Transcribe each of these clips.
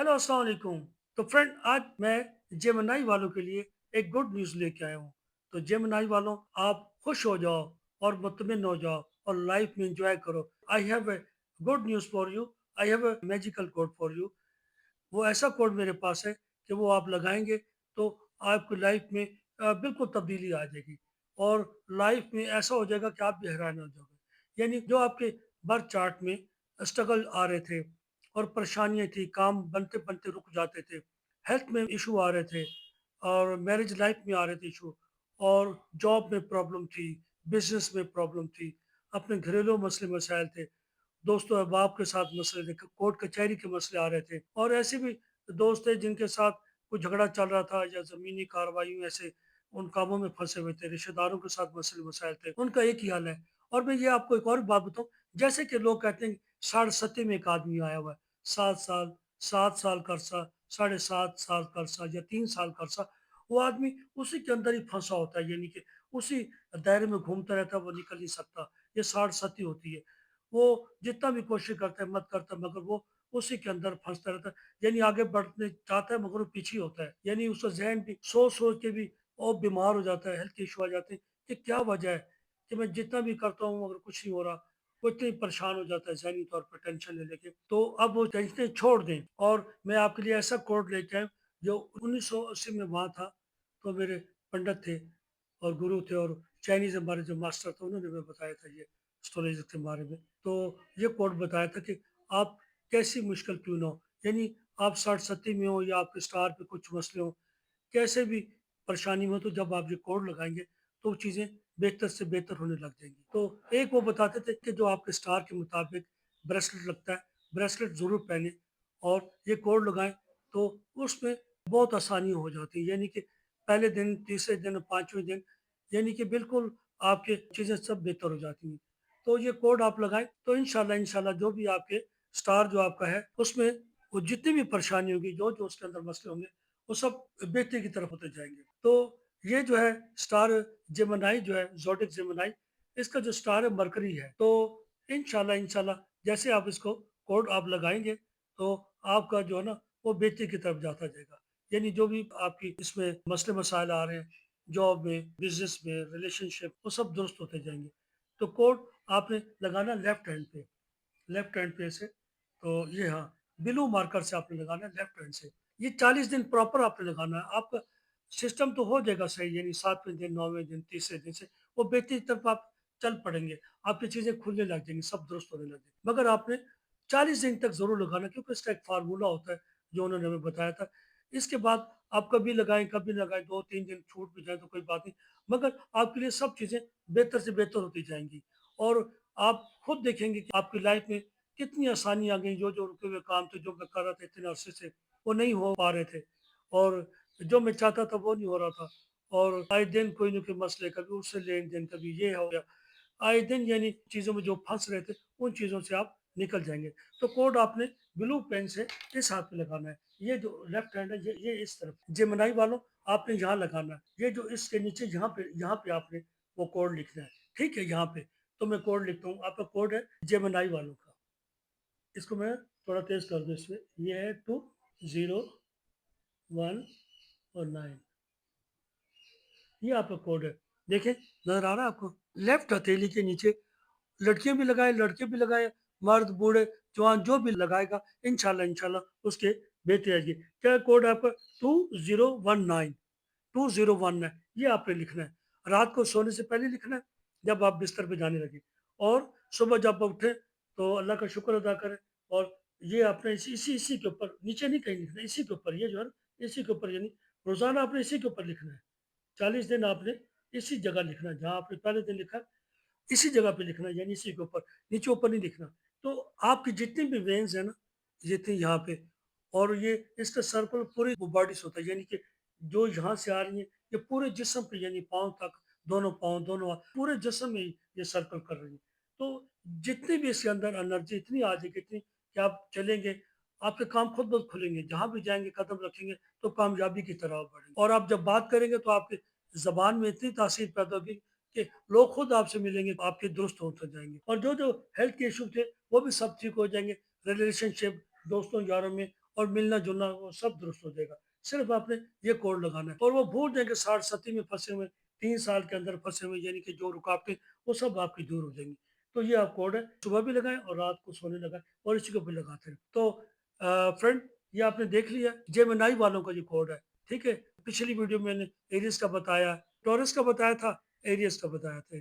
Hello अस्सलाम वालेकुम। तो फ्रेंड, आज मैं जेमिनी वालों के लिए एक गुड न्यूज़ लेके आया हूँ। तो जेमिनी वालों, आप खुश हो जाओ और मुत्तमिन हो जाओ और लाइफ में एंजॉय करो। I have a good news for you. I have a magical code for you. वो ऐसा कोड मेरे पास है कि वो आप लगाएंगे तो आपकी लाइफ में बिल्कुल तब्दीली आ जाएगी और लाइफ में ऐसा हो जाएगा कि आप भी हैरान हो जाओगे। यानी जो आपके बर्थ चार्ट में स्ट्रगल आ रहे थे और परेशानियां थी, काम बनते बनते रुक जाते थे, हेल्थ में इशू आ रहे थे और मैरिज लाइफ में आ रहे थे इशू, और जॉब में प्रॉब्लम थी, बिजनेस में प्रॉब्लम थी, अपने घरेलू मसले मसाइल थे, दोस्तों अहबाब के साथ मसले थे, कोर्ट कचहरी के मसले आ रहे थे, और ऐसे भी दोस्त थे जिनके साथ कुछ झगड़ा चल रहा था या ज़मीनी कार्रवाई ऐसे उन कामों में फँसे हुए थे, रिश्तेदारों के साथ मसले मसाइल थे, उनका एक ही हाल है। और मैं ये आपको एक और बात बताऊँ, जैसे कि लोग कहते हैं साढ़े सत्ती में एक आदमी आया हुआ है, 7 साल, 7 साल का अरसा, साढ़े 7 साल का अरसा या 3 साल का अरसा, वो आदमी उसी के अंदर ही फँसा होता है, यानी कि उसी दायरे में घूमता रहता है, वो निकल नहीं सकता। ये साढ़ सत्ती होती है। वो जितना भी कोशिश करता है, मत करता है, मगर वो उसी के अंदर फँसता रहता है। यानी आगे बढ़ने चाहता है मगर वो पीछे ही होता है। यानी उसका ज़हन भी सोच-सोच के भी और बीमार हो जाता है, हेल्थ इश्यू आ जाते हैं कि क्या वजह है कि मैं जितना भी करता हूँ मगर कुछ नहीं हो रहा। वो इतने परेशान हो जाता है ज़हनी तौर पर टेंशन ले लेके। तो अब वो टेंशनें छोड़ दें और मैं आपके लिए ऐसा कोड लेके आया हूँ जो 1980 में वहाँ था। तो मेरे पंडित थे और गुरु थे और चाइनीज़ हमारे जो मास्टर थे उन्होंने हमें बताया था ये स्टोरेज के बारे में। तो ये कोड बताया था कि आप कैसी मुश्किल क्यों ना हो, यानी आप 60-70 में हो या आपके स्टार पे कुछ मसले हो, कैसे भी परेशानी में हो, तो जब आप ये कोड लगाएँगे तो चीज़ें बेहतर से बेहतर होने लग जाएँगी। तो एक वो बताते थे कि जो आपके स्टार के मुताबिक ब्रेसलेट लगता है, ब्रेसलेट ज़रूर पहनें और ये कोड लगाएँ तो उसमें बहुत आसानी हो जाती है। यानी कि पहले दिन, तीसरे दिन, 5वें दिन, यानी कि बिल्कुल आपकी चीज़ें सब बेहतर हो जाती हैं। तो ये कोड आप लगाएँ तो इंशाल्लाह जो भी आपके स्टार जो आपका है उसमें वो जितनी भी परेशानी होगी, जो-जो उसके अंदर मसले होंगे, वो सब बेहतरी की तरफ होते जाएँगे। तो ये जो है स्टार जेमिनी जो है, ज़ोडिएक जेमिनी, इसका जो स्टार है मरकरी है। तो इंशाल्लाह जैसे आप इसको कोड आप लगाएँगे तो आपका जो है ना वो बेहतरी की तरफ जाता जाएगा। यानी जो भी आपकी इसमें मसले मसाइल आ रहे हैं, जॉब में, बिज़नेस में, रिलेशनशिप, वो सब दुरुस्त होते जाएँगे। तो कोड आपने लगाना लेफ्ट हैंड पे से, तो ये हाँ, ब्लू मार्कर से आपने लगाना है लेफ्ट हैंड से। ये 40 दिन प्रॉपर आपने लगाना है। आपका सिस्टम तो हो जाएगा सही, यानी 7वें दिन, 9वें दिन, तीसरे दिन से वो बेहतरी की तरफ आप चल पड़ेंगे। आपकी चीज़ें खुलने लग जाएँगी, सब दुरुस्त होने लग जाएँगे। मगर आपने 40 दिन तक ज़रूर लगाना, क्योंकि इसका एक फ़ॉर्मूला होता है, जो उन्होंने हमें बताया था। इसके बाद आप कभी लगाएँ, 2-3 दिन छूट भी जाए तो कोई बात नहीं, मगर आपके लिए सब चीज़ें बेहतर से बेहतर होती जाएँगी और आप खुद देखेंगे कि आपकी लाइफ़ में कितनी आसानी आ गई। जो-जो रुके हुए काम थे, जो मैं कर रहा था इतने अरसे से, वो नहीं हो पा रहे थे और जो मैं चाहता था वो नहीं हो रहा था और आए दिन कोई न कोई मसले, कभी उससे लेन-देन, कभी ये हो गया। आए दिन यानी चीज़ों में जो फँस रहे थे, उन चीज़ों से आप निकल जाएँगे। तो कोड आपने ब्लू पेन से इस हाथ पे लगाना है। ये जो लेफ्ट हैंड है, ये इस तरफ। जेमिनी वालों, आपने यहाँ लगाना है। ये जो इसके नीचे यहाँ पे आपने वो कोड लिखना है। ठीक है? यहाँ पे। तो मैं कोड लिखता हूँ। आपका कोड है जेमिनी वालों का। इसको मैं थोड़ा तेज़ कर दूँ इसमें। ये है 2, 0, 1 और 9। ये आपका कोड है। देखें, नज़र आ रहा है आपको? लेफ्ट हथेली के नीचे लड़कियाँ भी लगाएँ, लड़के भी लगाएँ, मर्द, बूढ़े, जवान जो भी लगाएगा इंशाल्लाह उसके बेहतरी आएगी। क्या है कोड आपका? 2019, 2019, ये आपने लिखना है। रात को सोने से पहले लिखना है, जब आप बिस्तर पे जाने लगे, और सुबह जब आप उठें तो अल्लाह का शुक्र अदा करें। और ये आपने इसी के ऊपर, नीचे नहीं कहीं लिखना है, इसी के ऊपर, ये जो है ना, इसी के ऊपर, यानी रोज़ाना आपने इसी के ऊपर लिखना है। 40 दिन आपने इसी जगह लिखना है, जहाँ आपने पहले दिन लिखा इसी जगह पे लिखना है, यानी इसी के ऊपर, नीचे ऊपर नहीं लिखना। तो आपकी जितनी भी वेन्स है ना, जितनी यहाँ पे, और ये इसका सर्कल पूरी बॉडी से होता है, यानी कि जो यहाँ से आ रही है ये पूरे जिस्म पे, यानी पाँव तक, दोनों पाँव, दोनों हाथ, पूरे जिस्म में ये सर्कल कर रही है। तो जितनी भी इसके अंदर एनर्जी इतनी आ जाएगी, इतनी कि आप चलेंगे, आपके काम खुद ब खुद खुलेंगे, जहाँ भी जाएंगे कदम रखेंगे तो कामयाबी की तरफ बढ़ेंगे, और आप जब बात करेंगे तो आपकी जबान में इतनी तासीर पैदा होगी कि लोग खुद आपसे मिलेंगे, आपके दुरुस्त होते जाएँगे, और जो-जो हेल्थ के इश्यू थे, वो भी सब ठीक हो जाएँगे। रिलेशनशिप, दोस्तों यारों में और मिलना-जुलना वो सब दुरुस्त हो जाएगा। सिर्फ़ आपने ये कोड लगाना है और वो भूल जाएँगे 60-70 में फँसे हुए, 3 साल के अंदर फँसे हुए यानी कि जो रुकावटें वो सब आपकी दूर हो जाएँगी। तो ये आप कोड है, सुबह भी लगाएँ और रात को सोने लगाएँ और इसी को भी लगाते रहें। तो फ्रेंड ये आपने देख लिया जेमिनी वालों का ये कोड है, ठीक है? पिछली वीडियो में मैंने एरियस का बताया, टॉरस का बताया था, एरियस का बताया था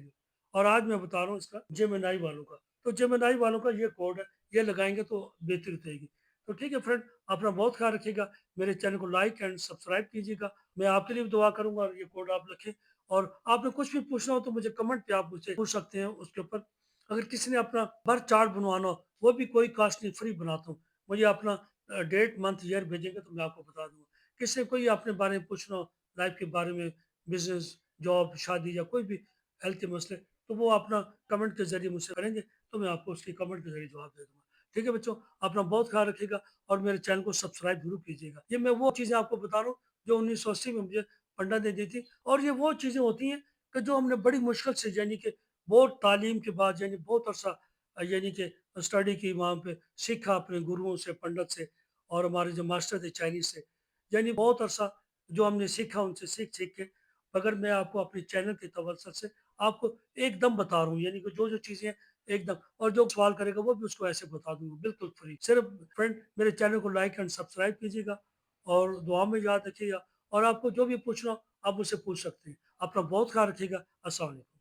और आज मैं बता रहा हूँ इसका जेमिनी वालों का। तो जेमिनी वालों का ये कोड है, ये लगाएँगे तो बेहतरी रहेगी। तो ठीक है फ्रेंड, अपना बहुत ख़्याल रखिएगा। मेरे चैनल को लाइक एंड सब्सक्राइब कीजिएगा। मैं आपके लिए भी दुआ करूँगा और ये कोड आप रखें और आपने कुछ भी पूछना हो तो मुझे कमेंट पे आप मुझसे पूछ सकते हैं उसके ऊपर। अगर किसी ने अपना बर्थ चार्ट बनवाना हो, वो भी कोई कॉस्ट नहीं, फ्री बनाता हूँ। मुझे अपना डेट, मंथ, ईयर भेजेंगे तो मैं आपको बता दूँगा। किसी को कोई अपने बारे में पूछना हो, लाइफ़ के बारे में, बिज़नेस, जॉब, शादी या कोई भी हेल्थ के मसले, तो वो अपना कमेंट के ज़रिए मुझसे करेंगे, तो मैं आपको उसके कमेंट के ज़रिए जवाब दे दूँगा। ठीक है बच्चों, अपना बहुत ख़्याल रखिएगा और मेरे चैनल को सब्सक्राइब ज़रूर कीजिएगा। ये मैं वो चीज़ें आपको बता रहा हूँ, जो 1980 में मुझे पंडा ने दी थी और ये वो चीज़ें होती हैं कि जो हमने बड़ी मुश्किल से यानी कि बहुत तालीम के बाद यानी बहुत अरसा यानी कि स्टडी की वहाँ पे सीखा अपने गुरुओं से, पंडित से और हमारे जो मास्टर थे चाइनीज़ से। यानी बहुत अरसा जो हमने सीखा उनसे सीख-सीख के अगर मैं आपको अपने चैनल के तवज्जुह से आपको एकदम बता रहा हूँ यानी कि जो-जो चीज़ें हैं एकदम और जो सवाल करेगा वो भी उसको ऐसे बता दूँगा बिल्कुल फ्री। सिर्फ फ्रेंड मेरे चैनल को लाइक एंड सब्सक्राइब कीजिएगा और दुआ में याद रखिएगा और आपको जो भी पूछना हो आप मुझसे पूछ सकते हैं। अपना बहुत ख़्याल रखिएगा। अस्सलाम वालेकुम।